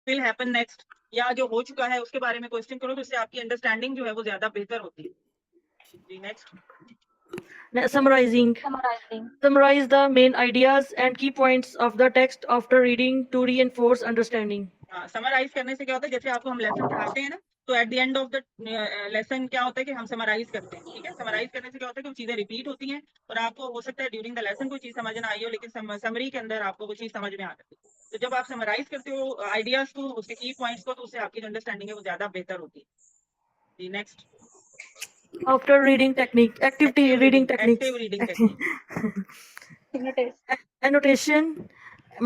Will happen next, या जो हो चुका है उसके बारे में क्वेश्चन करो, तो इससे आपकी अंडरस्टैंडिंग जो है वो ज्यादा बेहतर होती है। जी next. Summarizing. Summarize the main ideas and key points of the text after reading to reinforce understanding. हाँ, समराइज करने से क्या होता है, जैसे आपको हम लेसन पढ़ाते हैं ना, तो at the end of the lesson क्या होता है कि हम समराइज करते हैं। ठीक है, समराइज करने से क्या होता है कि वो चीजें रिपीट होती हैं और आपको हो सकता है ड्यूरिंग द लेसन कोई चीज समझ ना आई हो, लेकिन समरी के अंदर आपको वो चीज समझ में आ जाती है। तो जब आप समराइज करते हो आइडियाज को, उसके की पॉइंट्स को, तो उससे आपकी जो अंडरस्टैंडिंग है वो ज्यादा बेहतर होती है। जी next. After reading technique, activity reading techniques. Active reading technique. Annotation,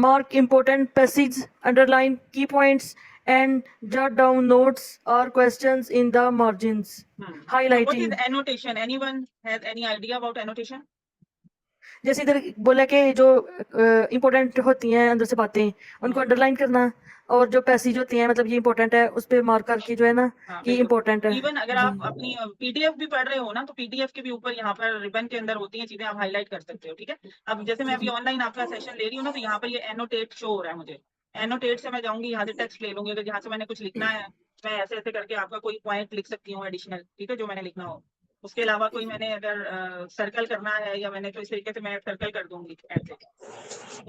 mark important passages, underline key points, and jot down notes or questions in the margins. What Highlighting. is annotation? Anyone has any idea about annotation? जैसे इधर बोला कि जो important होती हैं अंदर से बातें, उनको अंडरलाइन करना, और जो पैसेज होती हैं मतलब ये इम्पोर्टेंट है उस पे मार्क करके जो है ना कि इम्पोर्टेंट है। इवन अगर आप अपनी पीडीएफ भी पढ़ रहे हो ना, तो पीडीएफ के भी ऊपर यहाँ पर रिबन के अंदर होती हैं चीजें, आप हाईलाइट कर सकते हो। ठीक है, अब जैसे मैं अभी ऑनलाइन आपका सेशन ले रही हूँ ना, तो यहाँ पर ये एनोटेट शो हो रहा है मुझे। एनोटेट से मैं जाऊंगी, यहाँ से टेक्स्ट ले लूंगी, अगर यहाँ से मैंने कुछ लिखना है, मैं ऐसे ऐसे करके आपका कोई पॉइंट लिख सकती हूँ एडिशनल, ठीक है, जो मैंने लिखना हो। उसके अलावा कोई मैंने अगर सर्कल करना है या मैंने, तो इस तरीके से मैं सर्कल कर दूंगी ऐसे।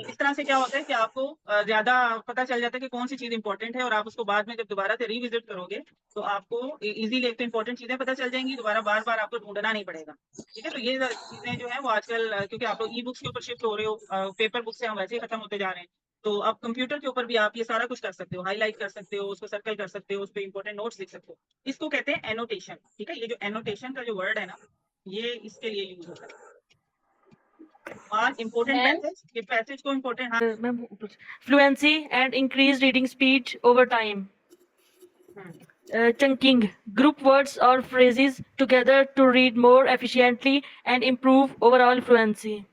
इस तरह से क्या होता है कि आपको ज्यादा पता चल जाता है कि कौन सी चीज इंपॉर्टेंट है, और आप उसको बाद में जब दोबारा से रिविजिट करोगे तो आपको इजीली एक तो इंपॉर्टेंट चीजें पता चल जाएंगी, दोबारा बार बार आपको ढूंढना नहीं पड़ेगा। ठीक है, तो ये चीजें जो है वो आजकल क्योंकि आप लोग ई बुक्स के ऊपर शिफ्ट हो रहे हो, पेपर बुक से हम वैसे ही खत्म होते जा रहे हैं, तो अब कंप्यूटर के ऊपर भी आप ये सारा कुछ कर सकते हो, हाईलाइट कर सकते हो, उसको सर्कल कर सकते हो, उस पर इंपॉर्टेंट नोट्स लिख सकते हो। इसको कहते हैं एनोटेशन। ठीक है, ये जो एनोटेशन का जो वर्ड है ना, ये इसके लिए यूज होता है। इम्पोर्टेंट पैसेज को इम्पोर्टेंट। हाँ, Fluency and increased reading speed over time. Chunking, group words or phrases together to read more efficiently and improve overall fluency.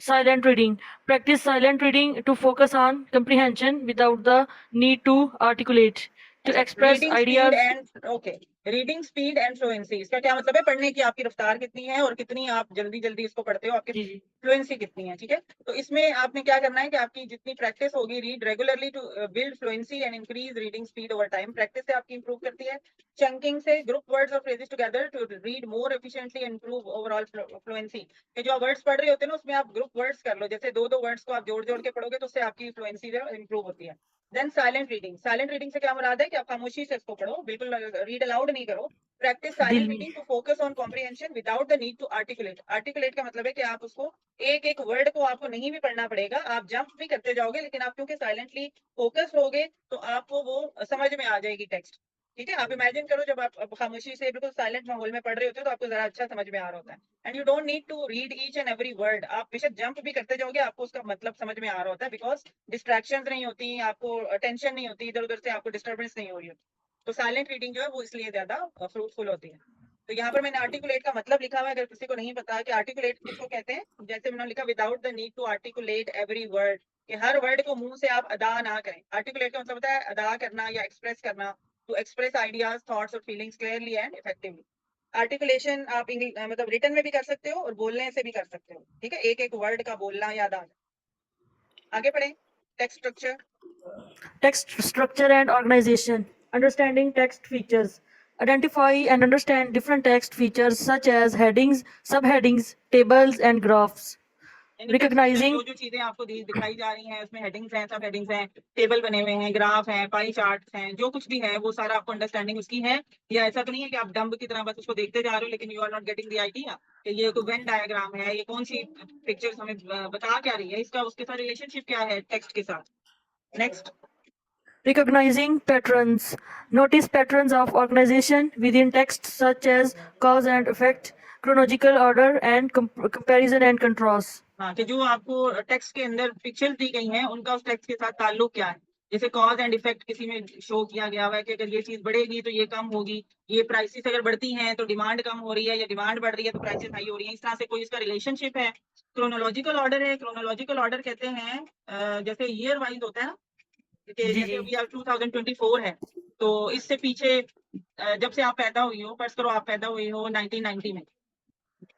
Silent reading, practice silent reading to focus on comprehension without the need to articulate, to express reading speed ideas. And okay, reading speed and fluency, इसका क्या मतलब है, पढ़ने की आपकी रफ्तार कितनी है और कितनी आप जल्दी जल्दी इसको पढ़ते हो, आपकी फ्लुएंसी कितनी है। ठीक है, तो इसमें आपने क्या करना है कि आपकी जितनी प्रैक्टिस होगी, read regularly to build fluency and increase reading speed over time. Practice से आपकी इंप्रूव करती है। चंकिंग से ग्रुप वर्ड्स और phrases together to read more efficiently and improve overall fluency. ये जो वर्ड्स पढ़ रहे होते हैं ना, उसमें आप ग्रुप वर्ड्स कर लो, जैसे दो दो वर्ड्स को आप जोड़ जोड़ के पढ़ोगे तो उससे आपकी फ्लुएंसी जो है इंप्रूव होती है। Then silent reading, silent reading से क्या मुराद है कि आप खामोशी से इसको पढ़ो, बिल्कुल रीड अलाउड नहीं करो। Practice silent reading to focus on comprehension without the need to articulate. Articulate का मतलब है कि आप उसको एक एक वर्ड को आपको नहीं भी पढ़ना पड़ेगा, आप जंप भी करते जाओगे, लेकिन आप क्योंकि साइलेंटली फोकस होगे तो आपको वो समझ में आ जाएगी टेक्स्ट। ठीक है, आप इमेजिन करो जब आप खामोशी से बिल्कुल साइलेंट माहौल में पढ़ रहे होते हो तो आपको जरा अच्छा समझ में आ रहा होता है। And you don't need to read each and every word, आप बेशक जंप भी करते जाओगे, आपको उसका मतलब समझ में आ रहा होता है, बिकॉज डिस्ट्रैक्शन नहीं होती, आपको टेंशन नहीं होती, इधर उधर से आपको डिस्टर्बेंस नहीं हो रही होती। तो साइलेंट रीडिंग जो है वो इसलिए ज्यादा फ्रूटफुल होती है। तो यहाँ पर मैंने आर्टिकुलेट का मतलब लिखा हुआ है, अगर किसी को नहीं पता कि आर्टिकुलेट किसको कहते हैं, जैसे मैंने लिखा without the need to articulate every word, कि हर वर्ड को मुंह से आप अदा ना करें। आर्टिकुलेट का मतलब होता है अदा करना या एक्सप्रेस करना, टू एक्सप्रेस आइडियाज, थॉट्स और feelings clearly and effectively. Articulation आप मतलब रिटन में भी कर सकते हो और बोलने से भी कर सकते हो। ठीक है, एक एक वर्ड का बोलना याद आ जाए। आगे पढ़ें। Text structure, Text structure and organization. Understanding text features. Identify and understand different text features such as headings, subheadings, tables, and graphs. Recognizing जो जो चीजें आपको दिखाई जा रही हैं, उसमें हेडिंग्स हैं, सब हेडिंग्स हैं, टेबल बने हुए हैं, ग्राफ हैं, पाई चार्ट्स हैं, जो कुछ भी है वो सारा आपको अंडरस्टैंडिंग उसकी है। या ऐसा तो नहीं है कि आप डम्ब की तरह बस उसको देखते जा रहे हो, लेकिन you are not getting the idea कि ये कोई वेन डायग्राम है, ये कौन सी पिक्चर्स हमें बता क्या रही है, इसका उसके साथ रिलेशनशिप क्या है टेक्स्ट के साथ। Next. recognizing patterns. Notice patterns of organization within text such as cause and effect, chronological order, and comparison and contrast. हाँ, कि जो आपको टेक्स्ट के अंदर पिक्चर्स दी गई हैं उनका उस टेक्स्ट के साथ ताल्लुक क्या है। जैसे कॉज एंड इफेक्ट किसी में शो किया गया हुआ है कि अगर ये चीज बढ़ेगी तो ये कम होगी, ये प्राइसेस अगर बढ़ती हैं तो डिमांड कम हो रही है, या डिमांड बढ़ रही है तो प्राइसेस हाई हो रही है, इस तरह से कोई इसका रिलेशनशिप है। क्रोनोलॉजिकल ऑर्डर है, क्रोनोलॉजिकल ऑर्डर कहते हैं जैसे ईयर वाइज होता है ना, कि जैसे अभी आप 2024 है, तो इससे पीछे जब से आप पैदा हुई हो, फर्स्ट करो आप पैदा हुई हो 1990 में,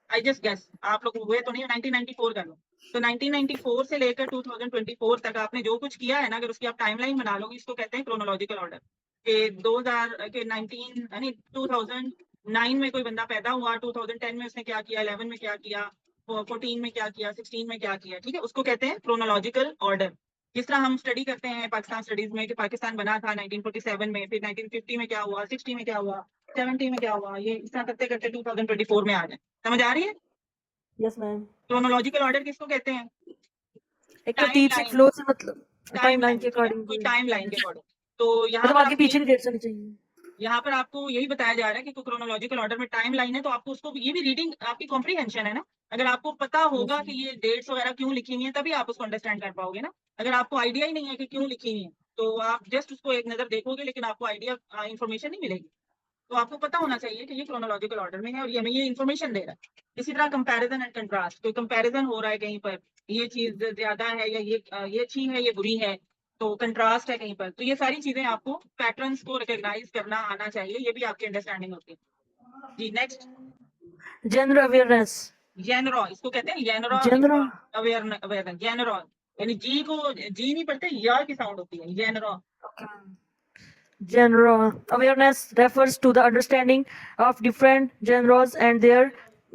आई जस्ट गेस आप लोग हुए तो नहीं, 1994 कर लो, तो 1994 से लेकर 2024 तक आपने जो कुछ किया है ना, अगर उसकी आप टाइमलाइन बना लोगे, इसको कहते हैं क्रोनोलॉजिकल ऑर्डर। कि 2000 के 19 यानी 2009 में कोई बंदा पैदा हुआ, 2010 में उसने क्या किया, 11 में क्या किया, 14 में क्या किया, 16 में क्या किया, ठीक है, उसको कहते हैं क्रोनोलॉजिकल ऑर्डर। जिस तरह हम स्टडी करते हैं पाकिस्तान स्टडीज में कि पाकिस्तान बना था 1947 में, फिर 1950 में क्या हुआ, 60 में क्या हुआ, 70 में क्या हुआ, ये इस तरह करते करते 2024 में आ जाए। समझ आ रही है? Yes ma'am. क्रोनोलॉजिकल ऑर्डर किसको कहते हैं? एक टाइम तरतीब से लाइन, फ्लो से मतलब टाइम टाइमलाइन लाइन, के ठीक है, अकॉर्डिंग। कोई टाइम लाइन के अकॉर्डिंग। तो यहाँ मतलब पर आगे आपको पीछे की डेट्स होनी चाहिए। यहाँ पर आपको यही बताया जा रहा है कि क्रोनोलॉजिकल ऑर्डर में टाइम लाइन है, तो आपको उसको ये भी रीडिंग आपकी कॉम्प्रीहेंशन है ना। अगर आपको पता होगा कि ये डेट्स वगैरह क्यों लिखी हुई है, तभी आप उसको अंडरस्टैंड कर पाओगे ना। अगर आपको आइडिया ही नहीं है कि क्यों लिखी हुई है, तो आप जस्ट उसको एक नजर देखोगे, लेकिन आपको आइडिया इंफॉर्मेशन नहीं मिलेगी। तो आपको पता होना चाहिए कि ये क्रोनोलॉजिकल ऑर्डर में है और ये हमें ये इन्फॉर्मेशन दे रहा है। इसी तरह कंपैरिजन एंड कंट्रास्ट, कोई कंपैरिजन हो रहा है कहीं पर, ये चीज ज्यादा है या ये अच्छी है, ये बुरी है, तो कंट्रास्ट है कहीं पर, तो ये सारी चीजें आपको पैटर्न्स को रिकॉग्नाइज करना आना चाहिए, ये भी आपकी अंडरस्टैंडिंग होती है। जी नेक्स्ट, जनरल अवेयरनेस। जेनरॉ, इसको कहते हैं जेनरॉ जनरल अवेयरनेस, जेनरॉ, यानी जी को जी नहीं पढ़ते, या की साउंड होती है, जेनरॉ। Genre awareness refers to the understanding of different genres and their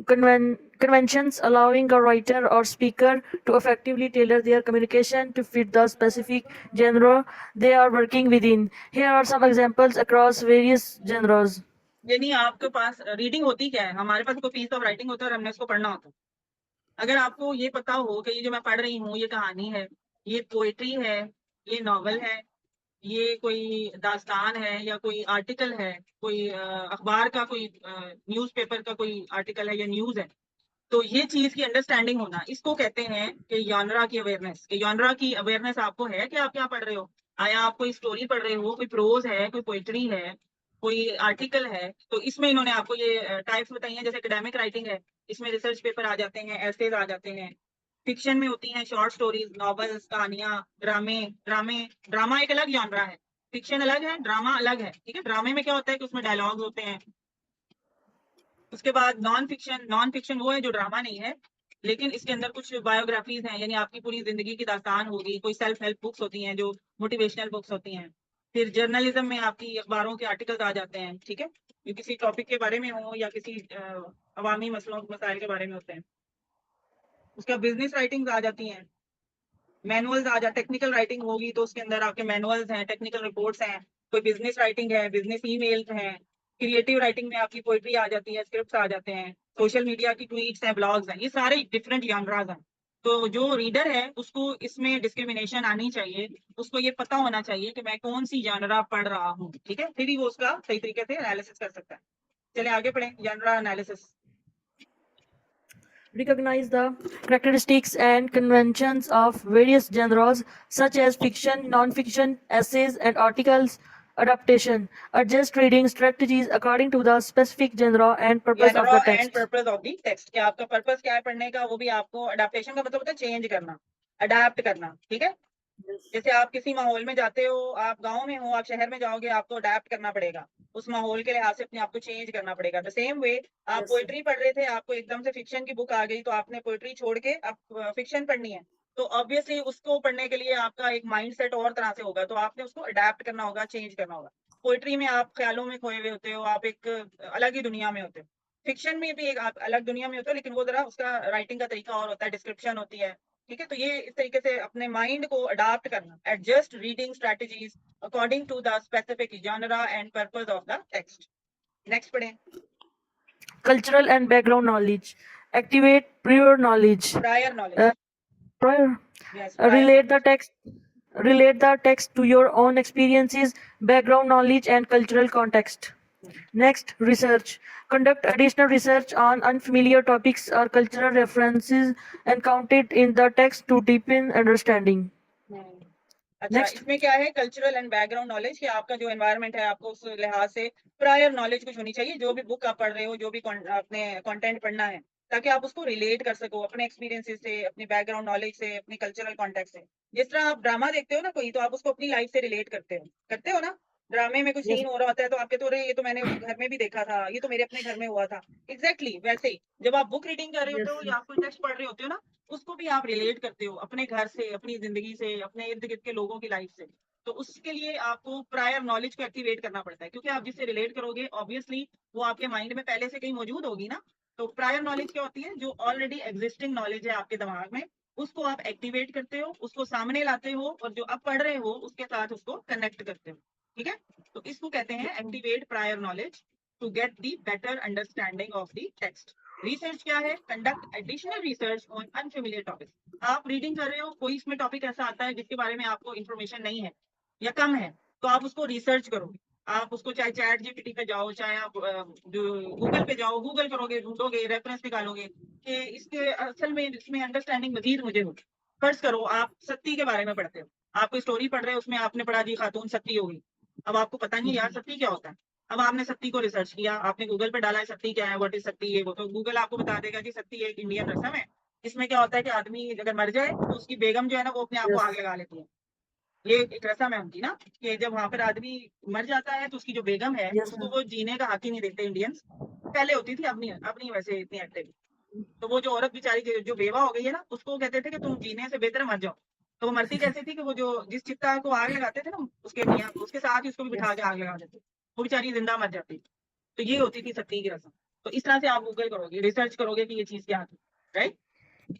conventions, allowing a writer or speaker to effectively tailor their communication to fit the specific genre they are working within. Here are some examples across various genres. यानी आपके पास reading होती क्या है, हमारे पास कोई piece of writing होता है और हमने उसको पढ़ना होता है। अगर आपको ये पता हो कि ये जो मैं पढ़ रही हूँ ये कहानी है, ये पोएट्री है, ये नॉवल है, ये कोई दास्तान है, या कोई आर्टिकल है, कोई अखबार का कोई न्यूज़पेपर का कोई आर्टिकल है या न्यूज़ है, तो ये चीज की अंडरस्टैंडिंग होना, इसको कहते हैं कि यॉनरा की अवेयरनेस। कि यॉनरा की अवेयरनेस आपको है कि आप क्या पढ़ रहे हो। आया आप कोई स्टोरी पढ़ रहे हो, कोई प्रोज है, कोई पोइट्री है, कोई आर्टिकल है, तो इसमें इन्होंने आपको ये टाइप्स बताई हैं। जैसे एकेडमिक राइटिंग है, इसमें रिसर्च पेपर आ जाते हैं, एसेज आ जाते हैं। फिक्शन में होती हैं शॉर्ट स्टोरीज, नॉवेल्स, कहानियां, ड्रामे ड्रामे ड्रामा एक अलग जॉनरा है, फिक्शन अलग है, ड्रामा अलग है, ठीक है। ड्रामे में क्या होता है कि उसमें डायलॉग्स होते हैं। उसके बाद नॉन फिक्शन, नॉन फिक्शन वो है जो ड्रामा नहीं है, लेकिन इसके अंदर कुछ बायोग्राफीज हैं, यानी आपकी पूरी जिंदगी की दास्तान होगी। कोई सेल्फ हेल्प बुक्स होती हैं जो मोटिवेशनल बुक्स होती हैं। फिर जर्नलिज्म में आपकी अखबारों के आर्टिकल्स आ जाते हैं, ठीक है, जो किसी टॉपिक के बारे में हो या किसी अवामी मसलों मसाइल के बारे में होते हैं। उसका बिजनेस राइटिंग्स आ जाती हैं, मैनुअल्स आ जाते, टेक्निकल राइटिंग होगी तो उसके अंदर आपके मैनुअल्स हैं, टेक्निकल रिपोर्ट्स हैं। कोई बिजनेस राइटिंग है, बिजनेस ईमेल्स हैं। क्रिएटिव राइटिंग में आपकी पोइट्री आ जाती है, स्क्रिप्ट्स आ जाते हैं, सोशल मीडिया की ट्वीट्स हैं, ब्लॉग्स हैं, ये सारे डिफरेंट जॉनरास हैं। तो जो रीडर है उसको इसमें डिस्क्रिमिनेशन आनी चाहिए, उसको ये पता होना चाहिए कि मैं कौन सी जॉनरा पढ़ रहा हूँ, ठीक है, फिर ही वो उसका सही तरीके से एनालिसिस कर सकता है। चले आगे पढ़ें, genre analysis. Recognize the characteristics and conventions of various genres such as fiction, non-fiction, essays, and articles. Adaptation. Adjust reading strategies according to the specific genre and purpose of genre the and text. Purpose of the text, कि आपका purpose क्या है पढ़ने का, वो भी आपको adaptation का मतलब होता है चेंज करना, अडेप्ट करना, ठीक है। जैसे आप किसी माहौल में जाते हो, आप गांव में हो, आप शहर में जाओगे, आपको अडेप्ट करना पड़ेगा, उस माहौल के लिहाज से अपने आप को चेंज करना पड़ेगा। द सेम वे आप पोइट्री पढ़ रहे थे, आपको एकदम से फिक्शन की बुक आ गई, तो आपने पोइट्री छोड़ के अब फिक्शन पढ़नी है, तो ऑब्वियसली उसको पढ़ने के लिए आपका एक माइंड सेट और तरह से होगा, तो आपने उसको अडेप्ट करना होगा, चेंज करना होगा। पोइट्री में आप ख्यालों में खोए हुए होते हो, आप एक अलग ही दुनिया में होते हो। फिक्शन में भी एक आप अलग दुनिया में होते हो, लेकिन वो जरा उसका राइटिंग का तरीका और होता है, डिस्क्रिप्शन होती है, ठीक है। तो ये इस तरीके से अपने माइंड को अडाप्ट करना, adjust reading strategies according to the specific genre and purpose of the text. Next पढ़ें। Cultural and background knowledge. Activate prior knowledge. Prior knowledge, Prior. Yes, Relate the text. Relate the text to your own experiences, background knowledge, and cultural context. Next, research. Conduct additional research on unfamiliar topics or cultural references encountered in the text to deepen understanding. अच्छा, Next. इसमें क्या है, cultural and background knowledge, कि आपका जो environment है, आपको उस लिहाज से प्रायर नॉलेज कुछ होनी चाहिए, जो भी बुक आप पढ़ रहे हो, जो भी आपने कंटेंट पढ़ना है, ताकि आप उसको रिलेट कर सको अपने एक्सपीरियंसेस से, अपनी बैकग्राउंड नॉलेज से, अपनी कल्चरल कॉन्टेक्स्ट से। जिस तरह आप ड्रामा देखते हो ना कोई, तो आप उसको अपनी लाइफ से रिलेट करते हो ना। ड्रामे में कुछ Yes. सीन हो रहा होता है तो आपके तो अरे ये तो मैंने घर में भी देखा था, ये तो मेरे अपने घर में हुआ था। एग्जैक्टली वैसे ही जब आप बुक रीडिंग कर रहे होते Yes. हो या आप कोई टेक्स्ट पढ़ रहे होते हो ना, उसको भी आप रिलेट करते हो अपने घर से, अपनी जिंदगी से, अपने इर्द गिर्द के लोगों की लाइफ से। तो उसके लिए आपको प्रायर नॉलेज को एक्टिवेट करना पड़ता है, क्योंकि आप जिससे रिलेट करोगे ऑब्वियसली वो आपके माइंड में पहले से कहीं मौजूद होगी ना। तो प्रायर नॉलेज क्या होती है? जो ऑलरेडी एग्जिस्टिंग नॉलेज है आपके दिमाग में, उसको आप एक्टिवेट करते हो, उसको सामने लाते हो, और जो आप पढ़ रहे हो उसके साथ उसको कनेक्ट करते हो। ठीक है, तो इसको कहते हैं activate prior knowledge to get the better understanding of the text. Research क्या है? Conduct additional research on unfamiliar topic. आप रीडिंग कर रहे हो, कोई इसमें टॉपिक ऐसा आता है जिसके बारे में आपको इन्फॉर्मेशन नहीं है या कम है, तो आप उसको रिसर्च करोगे। आप उसको चाहे चैट जीपीटी पे जाओ, चाहे आप गूगल पे जाओ, गूगल करोगे, ढूंढोगे, रेफरेंस निकालोगे कि इसके असल में इसमें अंडरस्टैंडिंग मजीद मुझे होगी। फर्ज करो आप सत्ती के बारे में पढ़ते हो, आप कोई स्टोरी पढ़ रहे हो, उसमें आपने पढ़ा जी खातून सत्ती होगी। अब आपको पता नहीं यार सत्ती क्या होता है। अब आपने सत्ती को रिसर्च किया, आपने गूगल पे डाला है सत्ती क्या है, व्हाट इज सत्ती, ये वो, तो गूगल आपको बता देगा कि सत्ती एक इंडियन रस्म है। इसमें क्या होता है कि आदमी अगर मर जाए तो उसकी बेगम जो है ना वो अपने आप को Yes. आग लगा लेती है। ये एक रस्म है उनकी ना, कि जब वहां पर आदमी मर जाता है तो उसकी जो बेगम है Yes, उसको ma'am. वो जीने का हक ही नहीं देते इंडियंस। पहले होती थी, अब नहीं वैसे इतनी एक्टिव। तो वो जो औरत बेचारी जो बेवा हो गई है ना, उसको कहते थे कि तुम जीने से बेहतर मर जाओ। तो वो मरती कैसे थी कि वो जो जिस चित्ता को आग लगाते थे ना उसके मियाँ, उसके साथ ही उसको भी बिठा Yes. के आग लगा देते। वो बेचारी जिंदा मर जाती। तो ये होती थी सती की रस्म। तो इस तरह से आप गूगल करोगे, रिसर्च करोगे कि ये चीज क्या थी। राइट,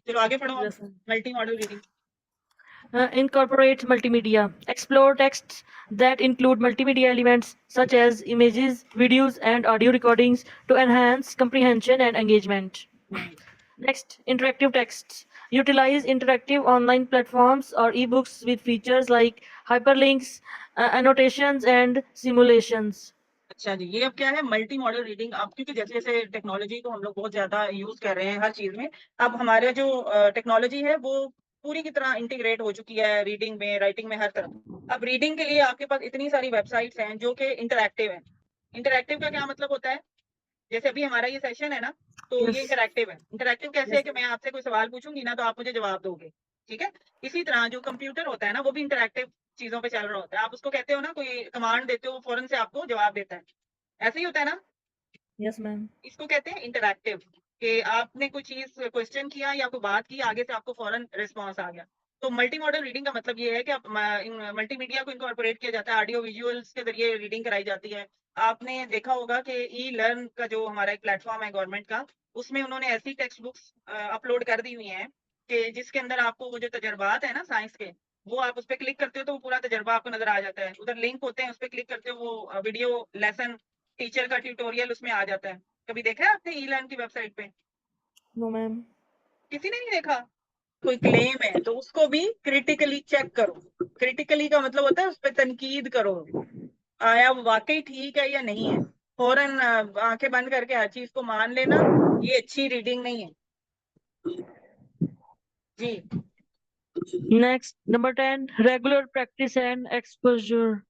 चलो आगे पढ़ो आप। Yes, ma'am. Multi modal reading. Incorporate multimedia. Explore texts that include multimedia elements such as images, videos, and audio recordings to enhance comprehension and engagement. Next, interactive texts. Utilize interactive online platforms or ebooks with features like hyperlinks, annotations, and simulations. अच्छा जी, ये अब क्या है? Multi modal reading. अब क्योंकि जैसे जैसे technology को हम लोग बहुत ज्यादा यूज कर रहे हैं हर चीज में, अब हमारे जो टेक्नोलॉजी है वो पूरी की तरह इंटीग्रेट हो चुकी है रीडिंग में, राइटिंग में, हर तरफ। अब रीडिंग के लिए आपके पास इतनी सारी वेबसाइट्स हैं जो कि इंटरैक्टिव हैं। इंटरैक्टिव का क्या मतलब होता है? जैसे अभी हमारा ये सेशन है ना, तो ये Yes. इंटरैक्टिव है। इंटरैक्टिव कैसे है Yes, कि ma'am. मैं आपसे कोई सवाल पूछूंगी ना तो आप मुझे जवाब दोगे। ठीक है, इसी तरह जो कंप्यूटर होता है ना वो भी इंटरैक्टिव चीजों पे चल रहा होता है। आप उसको कहते हो ना, कोई कमांड देते हो, फौरन से आपको जवाब देता है। ऐसे ही होता है ना। Yes, ma'am. इसको कहते हैं इंटरैक्टिव, कि आपने कोई चीज क्वेश्चन किया या कोई बात की, आगे से आपको फौरन रिस्पॉन्स आ गया। तो मल्टी मॉडल रीडिंग का मतलब ये है कि आप मल्टीमीडिया को इनकॉर्पोरेट किया जाता है, ऑडियो विजुअल्स के जरिए रीडिंग कराई जाती है। आपने देखा होगा कि ई लर्न का जो हमारा एक प्लेटफॉर्म है गवर्नमेंट का, उसमें उन्होंने ऐसी टेक्स्ट बुक्स अपलोड कर दी हुई हैं कि जिसके अंदर आपको वो जो तजर्बात है ना साइंस के, वो आप उस पर क्लिक करते हो तो वो पूरा तजर्बा आपको नजर आ जाता है। उधर लिंक होते हैं, उस पर क्लिक करते हो, वो वीडियो लेसन, टीचर का ट्यूटोरियल उसमें आ जाता है। कभी देखा है आपने ई लर्न की वेबसाइट पे? No, ma'am. किसी ने नहीं देखा? कोई क्लेम है तो उसको भी क्रिटिकली चेक करो। क्रिटिकली का मतलब होता है उस पर तनकीद करो, आया वो वाकई ठीक है या नहीं है। फौरन आंखें बंद करके हर चीज को मान लेना, ये अच्छी रीडिंग नहीं है जी। Next, number 10, regular practice and exposure.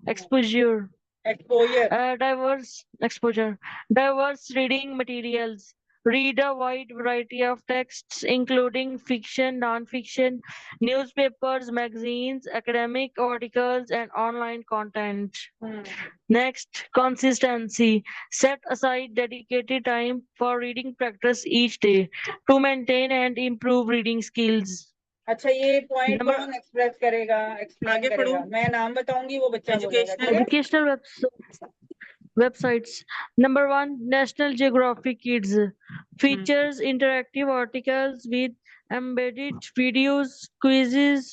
Exposure. Exposure. Diverse exposure. Diverse reading materials. Read a wide variety of texts, including fiction, non-fiction, newspapers, magazines, academic articles, and online content. Next, consistency. Set aside dedicated time for reading practice each day to maintain and improve reading skills. अच्छा, ये point Number कौन express करेगा, explain आगे पढ़ो। करेगा? मैं नाम बताऊंगी, वो बच्चा बोलेगा। ठीक है, educational websites. Number 1, National Geographic Kids features interactive articles with embedded videos, quizzes,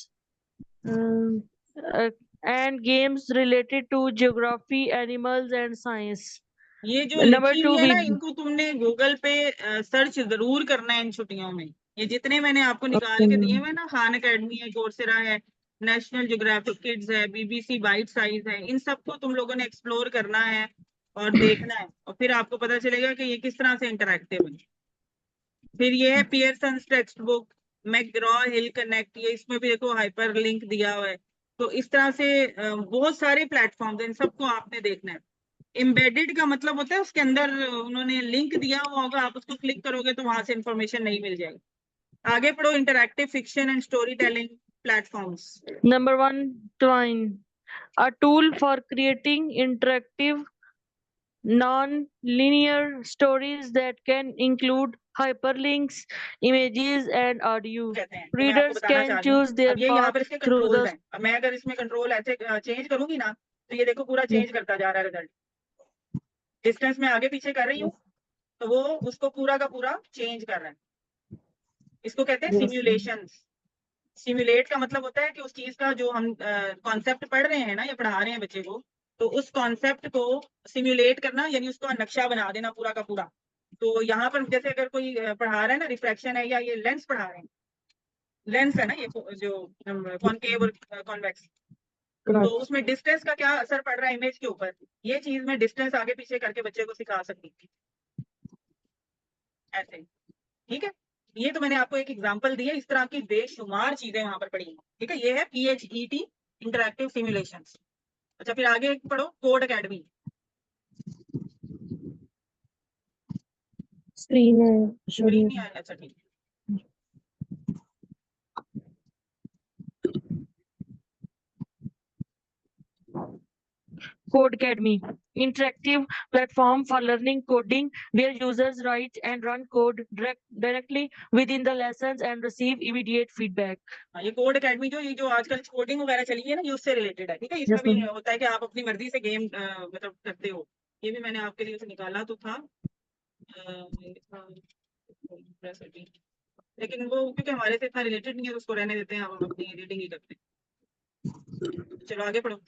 um, uh, and games related to geography, animals, and science. ये जो Number लिखी 2, हुई है ना, इनको तुमने गूगल पे सर्च जरूर करना है इन छुट्टियों में। ये जितने मैंने आपको निकाल के दिए हुए ना, खान अकेडमी है, कोर्सेरा है, नेशनल ज्योग्राफिक किड्स है, बीबीसी बाइट साइज है, इन सबको तुम लोगों ने एक्सप्लोर करना है और देखना है, और फिर आपको पता चलेगा कि ये किस तरह से इंटरैक्टिव है। फिर ये है पियर्सन टेक्स्ट बुक, मैकग्रॉ हिल कनेक्ट, ये इसमें भी देखो हाइपर लिंक दिया हुआ है। तो इस तरह से बहुत सारे प्लेटफॉर्म्स हैं, इन सबको आपने देखना है। एम्बेडेड का मतलब होता है उसके अंदर उन्होंने लिंक दिया हुआ होगा, आप उसको क्लिक करोगे तो वहां से इंफॉर्मेशन नहीं मिल जाएगी। आगे पढ़ो। Interactive fiction and story telling platforms. Number 1, Twine a tool for creating interactive, non-linear stories that can include hyperlinks, images, and audio. कहते हैं, तो मैं आपको Readers बताना can चाह रही हूँ। choose their अब ये यहाँ path पर इसके through कंट्रोल्स the हैं। अब मैं अगर इसमें कंट्रोल ऐसे चेंज करूंगी ना, तो ये देखो पूरा चेंज करता जा रहा है रिजल्ट। डिस्टेंस में आगे पीछे कर रही हूँ, तो वो उसको पूरा का पूरा चेंज कर रहा है। इसको कहते हैं सिम्युलेशंस। सिम्युलेट का मतलब होता है कि उस चीज का जो हम कॉन्सेप्ट पढ़ रहे हैं ना या पढ़ा रहे हैं बच्चे को, तो उस कॉन्सेप्ट को सिम्युलेट करना, यानी उसका नक्शा बना देना पूरा का पूरा। तो यहाँ पर जैसे अगर कोई पढ़ा रहा है ना, रिफ्रैक्शन है या ये लेंस पढ़ा रहे हैं, लेंस है ना ये जो कॉनकेव और कॉन्वेक्स, तो उसमें डिस्टेंस का क्या असर पड़ रहा है इमेज के ऊपर, ये चीज मैं डिस्टेंस आगे पीछे करके बच्चे को सिखा सकती थी ऐसे। ठीक है, ये तो मैंने आपको एक एग्जांपल दी है, इस तरह की बेशुमार चीजें वहां पर पड़ी हैं। ठीक है, ये है PHET इंटरैक्टिव सिमुलेशंस। अच्छा, फिर आगे पढ़ो कोड एकेडमी। screen स्क्रीन नहीं आया, अच्छा ठीक है। Codecademy, interactive platform for learning coding where users write and run code directly within the lessons and receive immediate feedback. हाँ, ये कोड एकेडमी ये जो आजकल कोडिंग वगैरह चली है ना, ये उससे रिलेटेड है। ठीक है, इसमें Yes, भी ma'am. होता है कि आप अपनी मर्जी से गेम मतलब करते हो। ये भी मैंने आपके लिए निकाला तो था, लेकिन वो क्योंकि हमारे से इतना रिलेटेड नहीं है तो उसको रहने देते हैं, हम अपनी रीडिंग ही करते हैं। चलो आगे पढ़ो।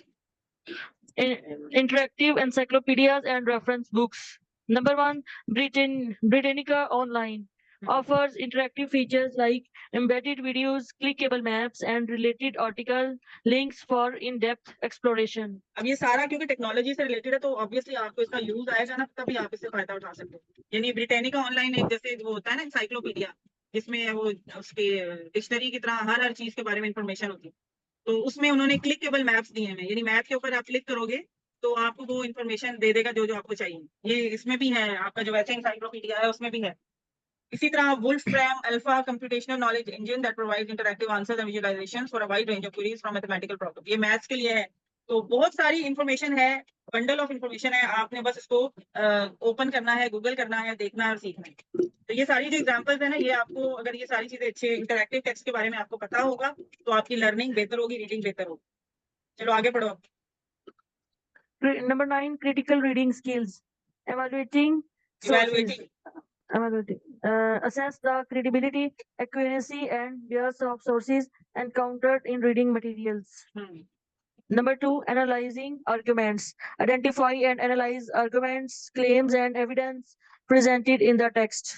Interactive encyclopedias and reference books. Number one, Britannica Online offers interactive features like embedded videos, clickable maps, and related article links for in-depth exploration. अब ये सारा क्योंकि टेक्नोलॉजी से रिलेटेड है, तो ऑब्वियसली आपको इसका यूज आएगा ना, तभी आप इससे फायदा उठा सकते हो। यानी ब्रिटानिका ऑनलाइन एक जैसे वो होता है ना एनसाइक्लोपीडिया, जिसमें वो उसके डिक्शनरी की तरह हर चीज के बारे में इंफॉर्मेशन होती है, तो उसमें उन्होंने क्लिकेबल मैप्स दिए हैं, यानी मैप के ऊपर आप क्लिक करोगे तो आपको वो इन्फॉर्मेशन दे देगा जो जो आपको चाहिए। ये इसमें भी है, आपका जो वैसे एनसाइक्लोपीडिया है उसमें भी है। इसी तरह Wolfram Alpha computational knowledge engine that provides interactive answers and visualizations for a wide range of queries from mathematical problems. ये मैथ्स के लिए है, तो बहुत सारी इंफॉर्मेशन है, बंडल ऑफ इंफॉर्मेशन है, आपने बस इसको ओपन करना है, गूगल करना है, देखना है और सीखना है। तो ये सारी जो एग्जांपल्स है ना, ये आपको अगर ये सारी चीजें अच्छे इंटरैक्टिव टेक्स्ट के बारे में आपको पता होगा तो आपकी लर्निंग बेहतर होगी, रीडिंग बेहतर होगी। चलो आगे पढ़ो। Number 9, critical reading skills. Evaluating sources. Evaluating Assess the credibility, accuracy, and bias of sources encountered in reading materials. Number 2, analyzing arguments. Identify and analyze arguments, claims, and evidence presented in the text.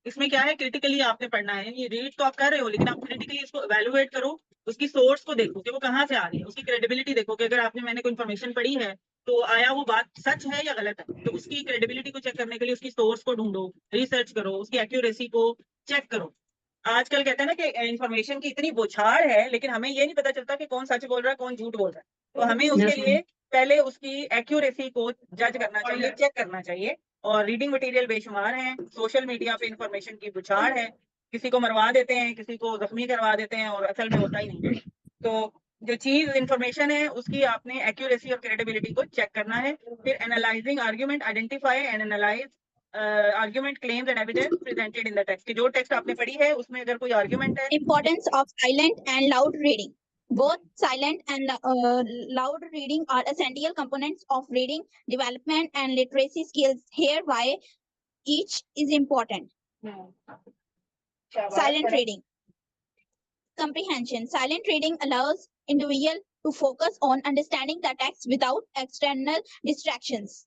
इसमें क्या है, critically आपने पढ़ना है। ये read तो आप कर रहे हो, लेकिन आप क्रिटिकली इसको इवैल्यूएट करो, उसकी सोर्स को देखो कि वो कहाँ से आ रही है, उसकी क्रेडिबिलिटी देखो कि अगर आपने मैंने कोई इन्फॉर्मेशन पढ़ी है तो आया वो बात सच है या गलत है, तो उसकी क्रेडिबिलिटी को चेक करने के लिए उसकी सोर्स को ढूंढो, रिसर्च करो, उसकी एक्यूरेसी को चेक करो। आजकल कहते हैं ना कि इन्फॉर्मेशन की इतनी बौछार है, लेकिन हमें ये नहीं पता चलता कि कौन सच बोल रहा है कौन झूठ बोल रहा है, तो हमें उसके लिए पहले उसकी एक्यूरेसी को जज करना चाहिए, चेक करना चाहिए। और रीडिंग मटेरियल बेशुमार हैं, सोशल मीडिया पे इंफॉर्मेशन की बुछाड़ है, किसी को मरवा देते हैं, किसी को जख्मी करवा देते हैं और असल में होता ही नहीं। तो जो चीज इंफॉर्मेशन है उसकी आपने एक्यूरेसी और क्रेडिबिलिटी को चेक करना है। फिर analysing argument, identify and analyse argument, claims and evidence presented in the text, कि जो टेक्स्ट आपने पढ़ी है उसमें अगर कोई आर्ग्यूमेंट है। Importance of silent and loud reading. Both silent and loud reading are essential components of reading development and literacy skills. Here, why each is important. Silent reading. Comprehension. Silent reading allows individual to focus on understanding the text without external distractions.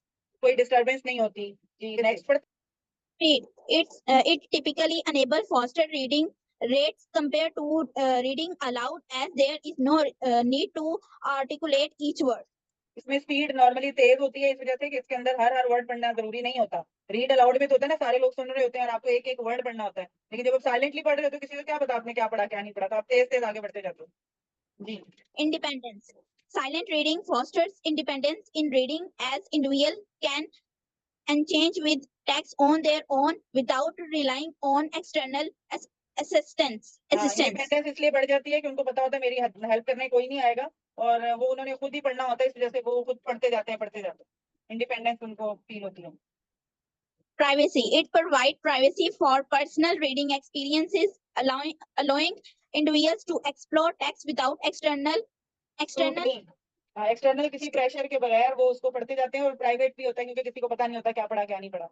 कोई disturbance नहीं होती। जी next पर It typically enables faster reading rates compared to reading aloud, as there is no need to articulate each word. इसमें speed normally तेज होती है इस वजह से कि इसके अंदर हर वर्ड पढ़ना जरूरी नहीं होता। रीड अलाउड में तो होता है ना, सारे लोग सुन रहे होते हैं और आपको एक एक वर्ड पढ़ना होता है, लेकिन जब आप साइलेंटली पढ़ रहे हो तो किसी को क्या पता आपने क्या पढ़ा क्या नहीं पढ़ा, तो आप तेज तेज आगे बढ़ते जाते हो। जी Independence. Silent reading fosters independence in reading, as individual can and change with text on their own without relying on external assistance. Independence इसलिए बढ़ जाती है कि उनको पता होता है मेरी हेल्प करने कोई नहीं आएगा, और वो उन्होंने खुद ही पढ़ना होता है, इस वजह से वो खुद पढ़ते जाते हैं, इंडिपेंडेंस उनको फील होती है। Privacy. It provides privacy for personal reading experiences, allowing individuals to explore text without external external किसी प्रेशर के बगैर वो उसको पढ़ते जाते हैं, और प्राइवेट भी होता है क्योंकि किसी को पता नहीं होता क्या पढ़ा क्या नहीं पढ़ा।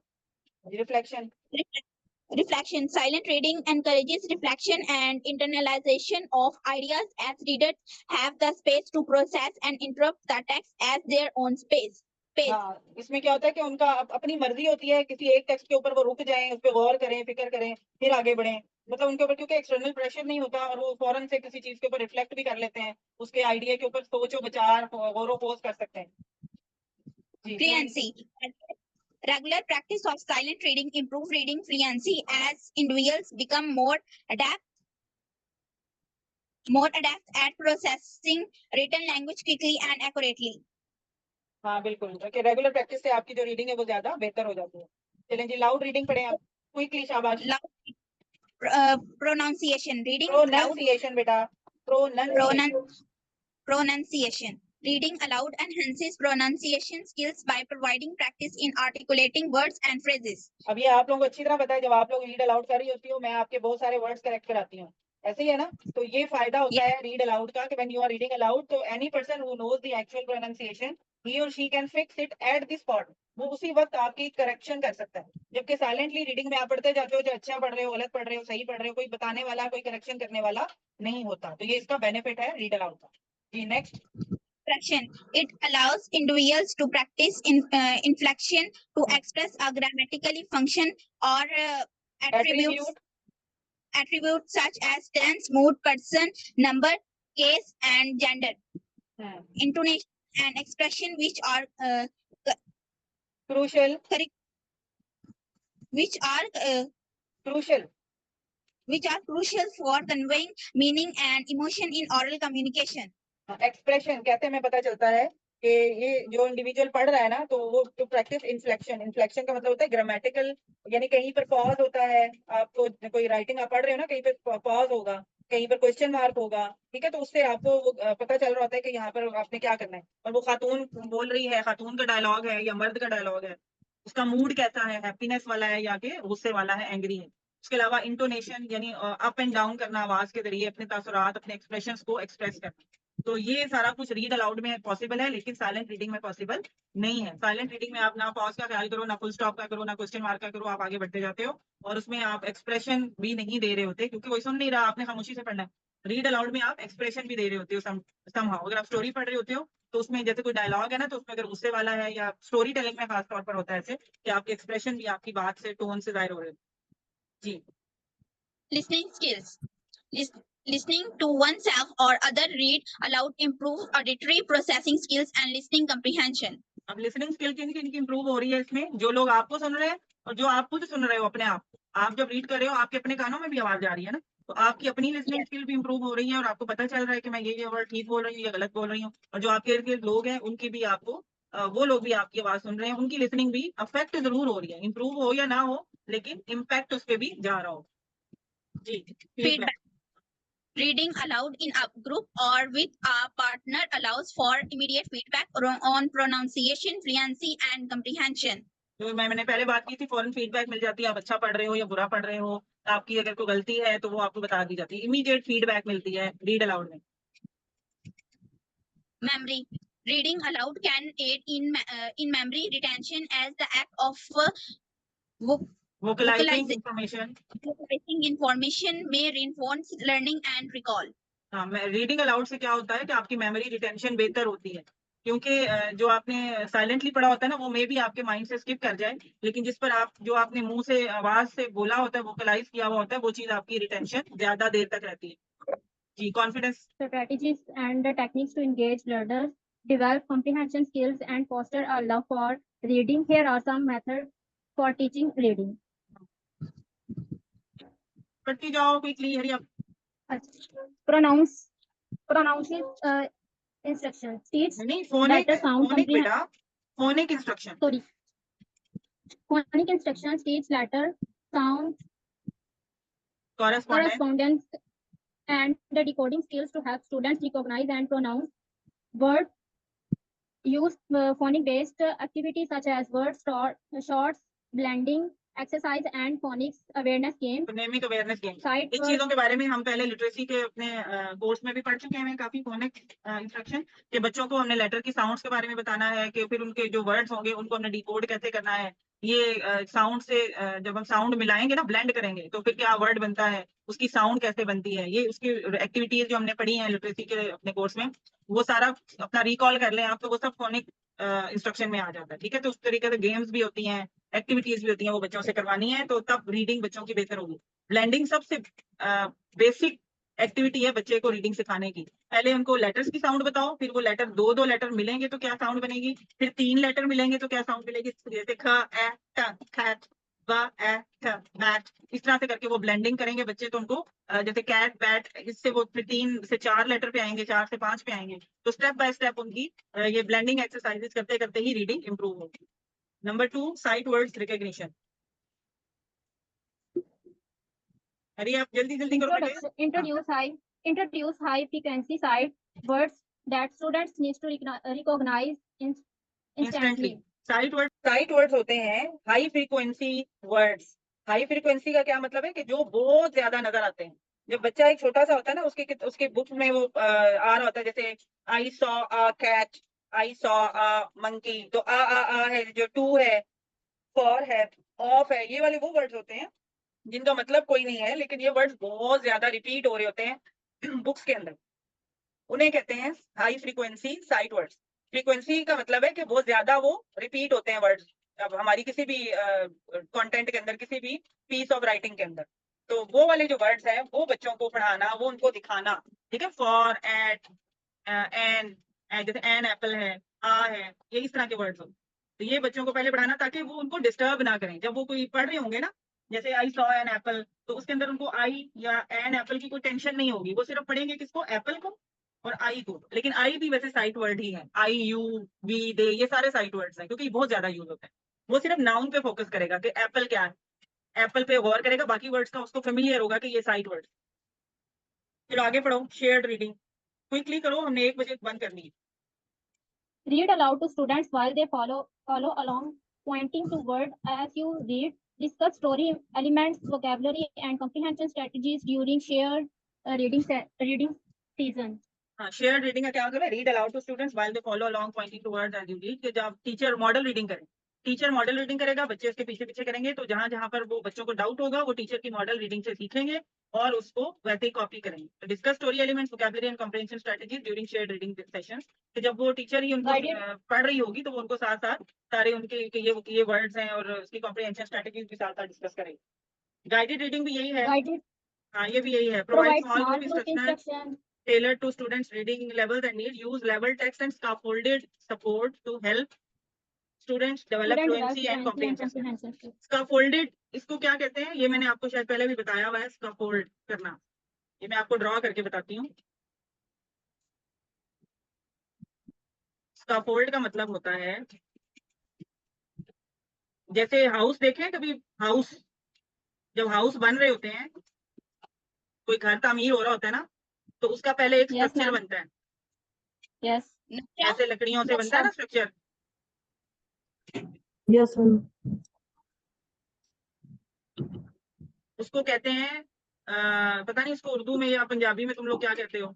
Reflection. reflection. Silent reading encourages reflection and internalization of ideas as readers have the space to process and interrupt the text as their own space. हाँ, इसमें क्या होता है कि उनका अपनी मर्जी होती है, किसी एक टेक्स्ट के ऊपर वो रुक जाएं, उस पर गौर करें, फिक्र करें, फिर आगे बढ़ें। मतलब उनके ऊपर क्योंकि एक्सटर्नल प्रेशर नहीं होता, और वो फौरन से किसी चीज के ऊपर रिफ्लेक्ट भी कर लेते हैं, उसके आइडिया के ऊपर सोचो विचार गौर पोज कर सकते हैं। जी, Fluency. Regular practice of silent reading improve reading fluency as individuals become more adept at processing written language quickly and accurately. हाँ बिल्कुल, क्योंकि रेगुलर प्रैक्टिस से आपकी जो रीडिंग है वो ज्यादा बेहतर हो जाती है। चलें जी, लाउड रीडिंग पढ़ें आप क्विकली, शाबाश। Pronunciation. Reading प्रोनंसिएशन बेटा, pronunciation. Reading aloud enhances pronunciation skills by providing practice in articulating words and phrases. अब ये आप लोगों को अच्छी तरह पता है, जब आप लोग रीड अलाउड कर रही होती हो, मैं आपके बहुत सारे वर्ड्स करेक्ट कराती हूँ, ऐसे ही है ना? तो ये फायदा होता है रीड अलाउड का कि when you are reading aloud, तो any person who knows the actual pronunciation, he or she can fix it at the spot. वो उसी वक्त आपकी करेक्शन कर सकता है। जबकि साइलेंटली रीडिंग में आप पढ़ते जाते हो, जो अच्छा पढ़ रहे हो, गलत पढ़ रहे हो, सही पढ़ रहे हो, कोई बताने वाला, कोई करेक्शन करने वाला नहीं होता। तो ये इसका बेनिफिट है रीड अलाउड का। जी next. Inflection. It allows individuals to practice inflection to express a grammatically function or attributes such as tense, mood, person, number, case, and gender. Intonation and expression which are crucial for conveying meaning and emotion in oral communication. Expression कहते में पता चलता है कि ये जो individual पढ़ रहा है ना, तो वो टू प्रैक्टिस इन्फ्लेक्शन का मतलब होता है ग्रामेटिकल, यानी कहीं पर पॉज होता है। आपको कोई राइटिंग आप पढ़ रहे हो ना, कहीं पर पॉज होगा, कहीं पर क्वेश्चन मार्क होगा, ठीक है? तो उससे आपको पता चल रहा होता है कि यहाँ पर आपने क्या करना है। और वो खातून बोल रही है, खातून का डायलॉग है या मर्द का डायलॉग है, उसका मूड कैसा है, हैप्पीनेस वाला है या कि गुस्से वाला है, एंग्री है। उसके अलावा इंटोनेशन यानी अप एंड डाउन करना आवाज के जरिए, अपने तासुरात, अपने एक्सप्रेशंस को एक्सप्रेस करना। तो ये सारा कुछ रीड अलाउड में पॉसिबल है, लेकिन साइलेंट रीडिंग में पॉसिबल नहीं है। साइलेंट रीडिंग में आप ना पॉज का ख्याल करो, ना फुल स्टॉप का करो, ना क्वेश्चन मार्क का करो, आप आगे बढ़ते जाते हो, और उसमें आप एक्सप्रेशन भी नहीं दे रहे होते क्योंकि कोई सुन नहीं रहा, आपने खामोशी से पढ़ना है। रीड अलाउड में आप एक्सप्रेशन भी दे रहे होते हो समहाउ। अगर आप स्टोरी पढ़ रहे होते हो तो उसमें जैसे कोई डायलॉग है ना, तो उसमें अगर गुस्से वाला है, या स्टोरी टेलिंग में खासतौर पर होता है ऐसे कि आपके एक्सप्रेशन भी आपकी बात से, टोन से जाहिर हो रहे हैं। जी। Listening skills. Listening to oneself or other read aloud improves auditory processing skills and listening comprehension. अब लिसनिंग स्किल किन किन की इंप्रूव हो रही है इसमें? जो लोग आपको सुन रहे हैं और जो आप खुद सुन रहे हो अपने आप। आप जब रीड कर रहे हो, आपके अपने कानों में भी आवाज जा रही है ना, तो आपकी अपनी लिसनिंग स्किल भी इंप्रूव हो रही है, और आपको पता चल रहा है कि मैं ये वर्ड ठीक बोल रही हूँ या गलत बोल रही हूँ। और जो आपके इर्द गिर्द लोग हैं, उनकी भी आपको वो लोग भी आपकी आवाज सुन रहे हैं, उनकी लिसनिंग भी अफेक्ट जरूर हो रही है, इंप्रूव हो या ना हो, लेकिन इम्पैक्ट उस पर भी जा रहा हो। जी। Feedback. Reading aloud in a group or with a partner allows for immediate feedback on pronunciation, fluency, and comprehension. तो मैंने पहले बात की थी, फौरन फीडबैक मिल जाती है, आप अच्छा पढ़ रहे हो या बुरा पढ़ रहे हो, आपकी अगर कोई गलती है तो वो आपको बता दी जाती है, इमीडिएट फीडबैक मिलती है रीड अलाउड में। Memory. Reading aloud can aid in memory retention as the act of vocalizing information may reinforce learning and recall. हाँ, रीडिंग अलाउड से क्या होता है कि आपकी मेमोरी रिटेंशन बेहतर होती है, क्योंकि जो आपने साइलेंटली पढ़ा होता है ना, वो मे भी आपके माइंड से स्किप कर जाए, लेकिन जिस पर आप जो आपने मुंह से आवाज से बोला होता है, वोकलाइज किया हुआ होता है, वो चीज आपकी रिटेंशन ज्यादा देर तक रहती है। जी, confidence. Strategies and the techniques to engage learners, develop comprehension skills, and foster a love for reading. Here are some methods for teaching reading. पढ़ती जाओ quickly, hurry up. Pronounce instructions. Teach नहीं, phonic बेटा, phonic instruction. Sorry. Phonic instructions teach letter, sound, correspondence, and the decoding skills to help students recognize and pronounce Word use phonic-based activities such as word shorts, blending, exercise, and phonics awareness games. Phonemic awareness game, Sight इन चीजों के बारे में हम पहले literacy के अपने course में भी पढ़ चुके हैं काफी फोनिक इंस्ट्रक्शन कि बच्चों को हमने लेटर की साउंड्स के बारे में बताना है कि फिर उनके जो वर्ड्स होंगे उनको हमने डिकोड कैसे करना है। ये साउंड से जब हम साउंड मिलाएंगे ना, ब्लेंड करेंगे, तो फिर क्या वर्ड बनता है, उसकी साउंड कैसे बनती है, ये उसकी एक्टिविटीज जो हमने पढ़ी हैं लिटरेसी के अपने कोर्स में, वो सारा अपना रिकॉल कर लें आप, तो वो सब फोनिक इंस्ट्रक्शन में आ जाता है। ठीक है, तो उस तरीके से गेम्स भी होती हैं, एक्टिविटीज भी होती हैं, वो बच्चों से करवानी है, तो तब रीडिंग बच्चों की बेहतर होगी। ब्लेंडिंग सबसे बेसिक एक्टिविटी है बच्चे को रीडिंग सिखाने की। पहले उनको लेटर्स की साउंड बताओ, फिर वो लेटर दो लेटर मिलेंगे तो क्या साउंड बनेगी, फिर 3 लेटर मिलेंगे तो क्या साउंड मिलेगी, जैसे ख ए ट खैट ब ए ठ बैट, इस तरह से करके वो ब्लेंडिंग करेंगे बच्चे, तो उनको जैसे कैट बैट, इससे वो फिर 3 से 4 लेटर पे आएंगे, 4 से 5 पे आएंगे, तो स्टेप बाय स्टेप उनकी ये ब्लेंडिंग एक्सरसाइजेस करते करते ही रीडिंग इंप्रूव होगी। Number 2, sight words recognition. अरे आप जल्दी जल्दी करो बेटे। Introduce high frequency sight words that students need to recognize instantly. Sight words होते हैं high frequency words. High frequency का क्या मतलब है कि जो बहुत ज्यादा नजर आते हैं। जब बच्चा एक छोटा सा होता है ना, उसके बुक में वो आ रहा होता है, जैसे I saw a cat, I saw a monkey, तो आ है, जो टू है, फॉर है, ऑफ है, ये वाले वो वर्ड्स होते हैं जिनका मतलब कोई नहीं है, लेकिन ये वर्ड्स बहुत ज्यादा रिपीट हो रहे होते हैं बुक्स के अंदर, उन्हें कहते हैं high frequency sight words. Frequency का मतलब है कि बहुत ज्यादा वो रिपीट होते हैं वर्ड्स। अब हमारी किसी भी कंटेंट के अंदर, किसी भी पीस ऑफ राइटिंग के अंदर, तो वो वाले जो वर्ड्स हैं वो बच्चों को पढ़ाना, वो उनको दिखाना। ठीक है, फॉर, एट, एन, जैसे एन एप्पल है, आ है, ये इस तरह के वर्ड्स हो, तो ये बच्चों को पहले पढ़ाना ताकि वो उनको डिस्टर्ब ना करें। जब वो कोई पढ़ रहे होंगे ना, जैसे आई सॉ एन एप्पल, तो उसके अंदर उनको आई या एन एप्पल की कोई टेंशन नहीं होगी, वो सिर्फ पढ़ेंगे किसको, एप्पल को और आई को। लेकिन आई भी वैसे साइट वर्ड ही है, आई, यू, वी, दे, ये सारे साइट वर्ड्स हैं क्योंकि बहुत ज्यादा यूज होता है। वो सिर्फ नाउन पे फोकस करेगा कि एप्पल क्या है, एप्पल पे गौर करेगा, बाकी वर्ड्स का उसको फेमिलियर होगा कि ये साइट वर्ड। फिर आगे पढ़ो, शेयर्ड रीडिंग, क्विकली करो, हमने 1 बजे बंद करनी है। Read aloud to students while they follow along, pointing to word as you read. Discuss story elements, vocabulary, and comprehension strategies during shared reading season. हाँ, शेयर रीडिंग का क्या मतलब है, read aloud to students while they follow along pointing to words as you read, कि जब teacher model reading करे, teacher model reading करेगा, बच्चे उसके पीछे पीछे करेंगे, तो जहां जहां पर वो बच्चों को डाउट होगा वो टीचर की मॉडल रीडिंग से सीखेंगे और उसको वैसे ही कॉपी करेंगे। Discuss story elements, vocabulary and comprehension strategies during shared reading sessions, कि जब वो टीचर ही उनको पढ़ रही होगी तो वो उनको साथ साथ सारे उनके ये वर्ड्स हैं और उसकी कॉम्प्रिहेंशन स्ट्रेटजीज भी साथ साथ डिस्कस करेंगे। गाइडेड रीडिंग भी यही है, हाँ ये भी यही है। Provide small group instruction tailored to students' reading levels and needs. Use level text and scaffolded support to help students develop fluency and comprehension. Scaffolded, इसको क्या कहते हैं, ये मैंने आपको शायद पहले भी बताया हुआ है। scaffold करना, ये मैं आपको ड्रॉ करके बताती हूँ। scaffold का मतलब होता है, जैसे हाउस देखें कभी, हाउस, जब हाउस बन रहे होते हैं, कोई घर तामीर हो रहा होता है ना, तो उसका पहले एक स्ट्रक्चर बनता है। Yes. ऐसे लकड़ियों से बनता है ना स्ट्रक्चर। Yes, ma'am. उसको कहते हैं पता नहीं इसको उर्दू में या पंजाबी में तुम लोग क्या कहते हो।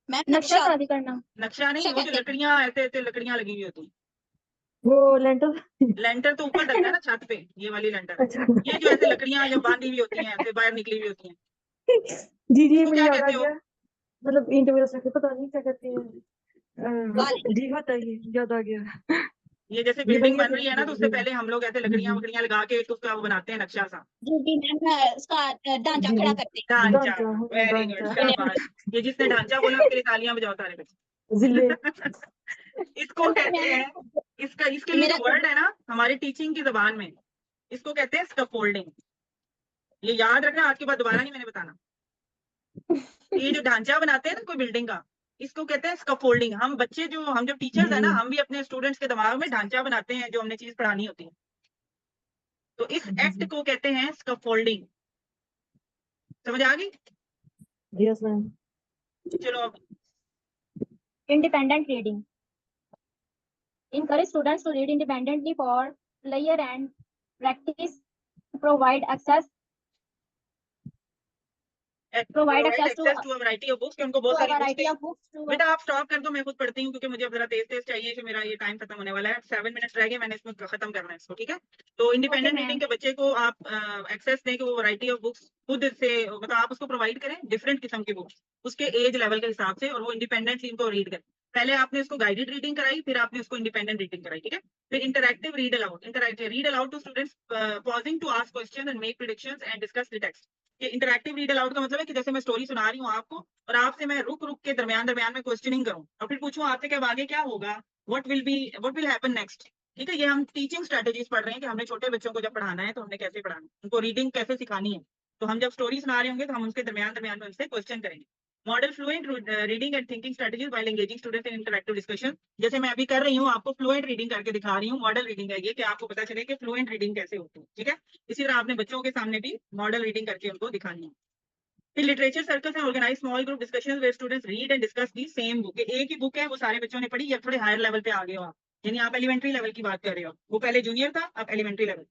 नक्शा शादी करना। नक्शा नहीं, वो जो लकड़ियां ऐसे ऐसे लकड़ियां लगी हुई होती, वो लेंटर। लेंटर तो ऊपर लगता है ना छत पे, ये वाली लेंटर। ये जो ऐसे लकड़ियां जब बांधी हुई होती हैं, ऐसे बाहर निकली हुई होती हैं, जी इसको मुझे क्या याद आ कहते हो। गया, मतलब ईंट वगैरह से पता नहीं क्या कहते हैं। जी होता है, ये याद आ गया। ये जैसे बिल्डिंग बन रही है ना, तो उससे पहले हम लोग ऐसे लकड़ियां वकड़ियां लगा के तो उसका वो बनाते हैं नक्शा सा। जी मैम, उसका ढांचा खड़ा करते हैं। ढांचा, वेरी गुड, शाबाश। ये जिसने ढांचा बोला उसके लिए तालियां बजाओ सारे बच्चे। जिले। इसको कहते हैं, इसके लिए जो वर्ड है ना हमारी टीचिंग की जबान में, इसको कहते हैं स्कैफोल्डिंग। ये याद रखना, आज के बाद दोबारा नहीं मैंने बताना। ये जो ढांचा बनाते हैं ना कोई बिल्डिंग का, इसको कहते हैं स्कैफोल्डिंग। हम बच्चे जो, हम जो टीचर्स है ना, हम भी अपने स्टूडेंट्स के दिमाग में ढांचा बनाते हैं जो हमने चीज पढ़ानी होती है, तो इस एक्ट को कहते हैं स्कैफोल्डिंग। समझ आ गई। Yes ma'am. चलो अब Independent reading. Encourage students to read independently for pleasure and practice. Provide access provide access access to a variety of books कि उनको बहुत to a सारी books variety चाहिए। of books to बेटा आप स्टॉप कर दो, मैं खुद पढ़ती हूँ क्योंकि मुझे अब जरा तेज तेज चाहिए कि मेरा ये टाइम खत्म होने वाला है। 7 मिनट्स रह गए, मैंने इसमें खत्म करना है इसको, ठीक है। तो इंडिपेंडेंट ma'am. रीडिंग के बच्चे को आप एक्सेस दें कि वो वैरायटी ऑफ बुक्स खुद से मतलब आप उसको प्रोवाइड करें डिफरेंट किस्म की बुक्स उसके एज लेवल के हिसाब से, और वो इंडिपेंडेंटली इनको रीड करें। पहले आपने उसको गाइडेड रीडिंग कराई, फिर आपने उसको इंडिपेंडेंट रीडिंग कराई, ठीक है। फिर interactive read aloud to students pausing to ask question and make predictions and discuss the text. कि इंटरैक्टिव रीड अलाउड का मतलब है कि जैसे मैं स्टोरी सुना रही हूँ आपको और आपसे मैं रुक रुक के दरमियान दरमियान में क्वेश्चनिंग करूँ और फिर पूछूं आपसे कि अब आगे क्या होगा, व्हाट विल हैपन नेक्स्ट। ठीक है, ये हम टीचिंग स्ट्रेटेजीज पढ़ रहे हैं कि हमने छोटे बच्चों को जब पढ़ाना है तो हमने कैसे पढ़ाना है, उनको रीडिंग कैसे सिखानी है। तो हम जब स्टोरी सुना रहे होंगे तो हम उसके दरमियान दरमियान में उनसे क्वेश्चन करेंगे। Model fluent reading and thinking strategies while engaging students in interactive discussion. जैसे मैं अभी कर रही हूँ, आपको फ्लुएंट रीडिंग करके दिखा रही हूँ। मॉडल रीडिंग है ये कि आपको पता चले कि फ्लुएंट रीडिंग कैसे होती है, ठीक है। इसी तरह आपने बच्चों के सामने भी मॉडल रीडिंग करके उनको दिखानी है। फिर literature circles and organise small group discussions where students read and discuss the same book. एक ही बुक है, वो सारे बच्चों ने पढ़ी, या थोड़े हायर लेवल पे आ गए हो आप, यानी आप एलिमेंट्री लेवल की बात कर रहे हो, वो पहले जूनियर था अब एलिमेंट्री लेवल।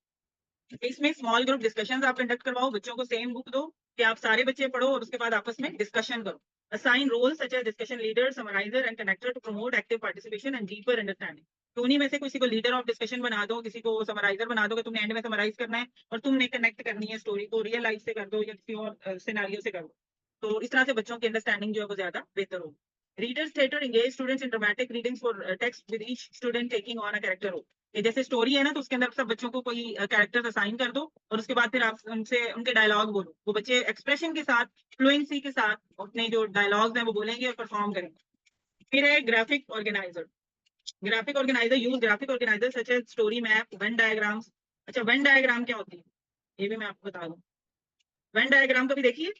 इसमें स्मॉल ग्रुप डिस्कशंस आप कंडक्ट करवाओ, बच्चों को सेम बुक दो कि आप सारे बच्चे पढ़ो और उसके बाद आपस में डिस्कशन करो। Assign roles such as discussion leader, summariser and connector to promote active participation and deeper understanding. तो उन्हीं में से किसी को लीडर ऑफ डिस्कशन बना दो, किसी को समराइजर बना दो कि तुमने एंड में समराइज करना है और तुमने कनेक्ट करनी है स्टोरी को, रियल लाइफ से कर दो या किसी और सिनेरियो से कर दो। तो इस तरह से बच्चों की अंडरस्टैंडिंग जो है वो ज्यादा बेहतर होगी। Readers theatre engage students in dramatic readings for text with each student taking on a character role. ये जैसे स्टोरी है ना, तो उसके अंदर सब बच्चों को कोई कैरेक्टर्स असाइन कर दो और उसके बाद फिर आप उनसे उनके डायलॉग बोलो। वो बच्चे एक्सप्रेशन के साथ, फ्लुएंसी के साथ अपने जो डायलॉग्स हैं वो बोलेंगे और परफॉर्म करेंगे। फिर है graphic organiser. Graphic organiser use graphic organiser such as story map, Venn diagrams. अच्छा, वेन डायग्राम क्या होती है ये भी मैं आपको बता दूं। वेन डायग्राम कभी देखिए?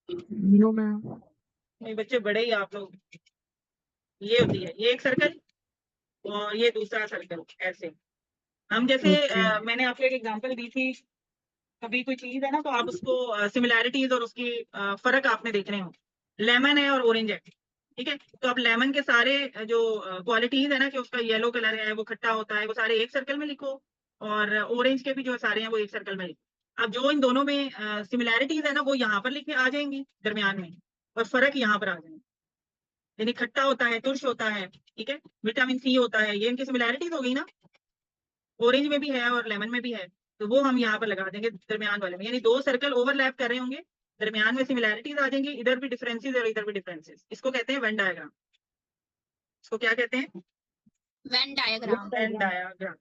No ma'am. नहीं बच्चे बड़े ही आप लोग। ये होती है, ये एक सर्कल और ये दूसरा सर्कल, ऐसे हम जैसे मैंने आपको एक एग्जांपल दी थी, कभी कोई चीज है ना तो आप उसको सिमिलैरिटीज और उसकी फर्क आपने देखने हो। लेमन है और ऑरेंज है, ठीक है। तो अब लेमन के सारे जो क्वालिटीज है ना कि उसका येलो कलर है, वो खट्टा होता है, वो सारे एक सर्कल में लिखो, और ऑरेंज के भी जो सारे हैं वो एक सर्कल में लिखो। अब जो इन दोनों में सिमिलैरिटीज है ना वो यहाँ पर लिखे आ जाएंगी दरमियान में, और फर्क यहाँ पर आ जाएंगे। यानी खट्टा होता है, तुर्श होता है, ठीक है, विटामिन सी होता है, ये इनकी सिमिलैरिटीज हो गई ना। ऑरेंज में भी है और लेमन में भी है, तो वो हम यहाँ पर लगा देंगे दरमियान वाले में। यानी दो सर्कल ओवरलैप कर रहे होंगे, दरमियान में सिमिलैरिटीज आ जाएंगी, इधर भी डिफरेंसेस और इधर भी डिफरेंसेस। इसको कहते हैं वेन डायग्राम। इसको क्या कहते हैं? Venn diagram. Venn diagram.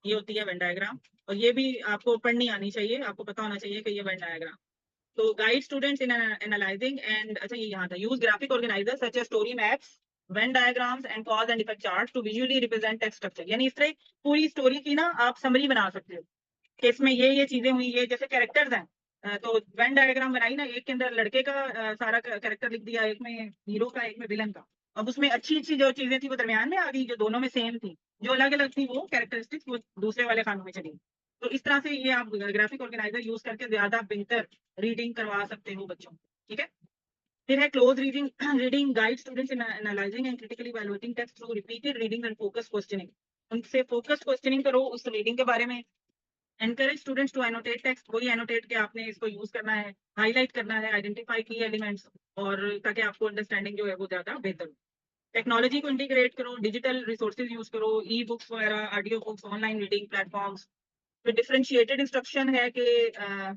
ये होती है वेन डायग्राम, और ये भी आपको पढ़नी आनी चाहिए, आपको पता होना चाहिए कि ये वेन डायग्राम। तो guide students in analysing and, अच्छा ये यहाँ था, use graphic organiser such as story maps, Venn diagrams and cause and effect charts to visually represent text structure. यानी इस तरह पूरी स्टोरी की ना आप समरी बना सकते हो कि इसमें ये चीजें हुई, ये जैसे कैरेक्टर्स हैं, तो वेन डायग्राम बनाई ना, एक के अंदर लड़के का सारा कैरेक्टर लिख दिया, एक में हीरो का, एक में विलन का। अब उसमें अच्छी अच्छी जो चीजें थी वो दरमियान में आ गई, जो दोनों में सेम थी, जो अलग अलग थी वो कैरेक्टरिस्टिक्स वो दूसरे वाले खानों में चली। तो इस तरह से ये आप ग्राफिक ऑर्गेनाइजर यूज करके ज्यादा बेहतर रीडिंग करवा सकते हो बच्चों, ठीक है। फिर है close reading reading guide students in analysing and critically evaluating text through repeated reading and focus questioning. उनसे फोकस क्वेश्चनिंग करो उस रीडिंग के बारे में। Encourage students to annotate text, वही एनोटेट के आपने इसको यूज करना है, हाईलाइट करना है, आइडेंटिफाई की एलिमेंट्स, और ताकि आपको अंडरस्टैंडिंग जो है वो ज्यादा बेहतर हो। टेक्नोलॉजी को इंटीग्रेट करो, डिजिटल रिसोर्सेज यूज करो, ई बुक्स वगैरह, audio books, online reading platforms. फिर डिफरेंशिएटेड इंस्ट्रक्शन है कि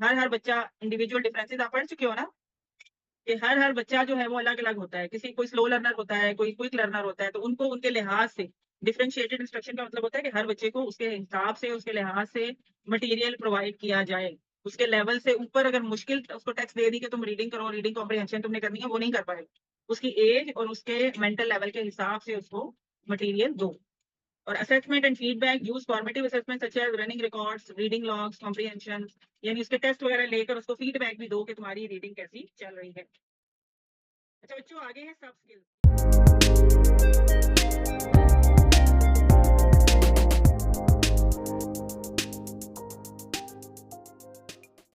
हर बच्चा इंडिविजुअल डिफरेंसेस आप पढ़ चुके हो ना, कि हर बच्चा जो है वो अलग अलग होता है, किसी कोई स्लो लर्नर होता है, कोई क्विक लर्नर होता है, तो उनको उनके लिहाज से डिफरेंशिएटेड इंस्ट्रक्शन का मतलब होता है कि हर बच्चे को उसके हिसाब से, उसके लिहाज से मटेरियल प्रोवाइड किया जाए। उसके लेवल से ऊपर अगर मुश्किल उसको टेक्स्ट दे दी कि तुम रीडिंग करो, रीडिंग कॉम्प्रिहेंशन तुमने करनी है, वो नहीं कर पाएगा। उसकी एज और उसके मेंटल लेवल के हिसाब से उसको मटेरियल दो। और assessment and feedback, use formative assessment such as running records, reading logs, comprehension, यानी उसके टेस्ट वगैरह लेकर उसको फीडबैक भी दो कि तुम्हारी रीडिंग कैसी चल रही है। अच्छा बच्चों, आगे है सब स्किल्स।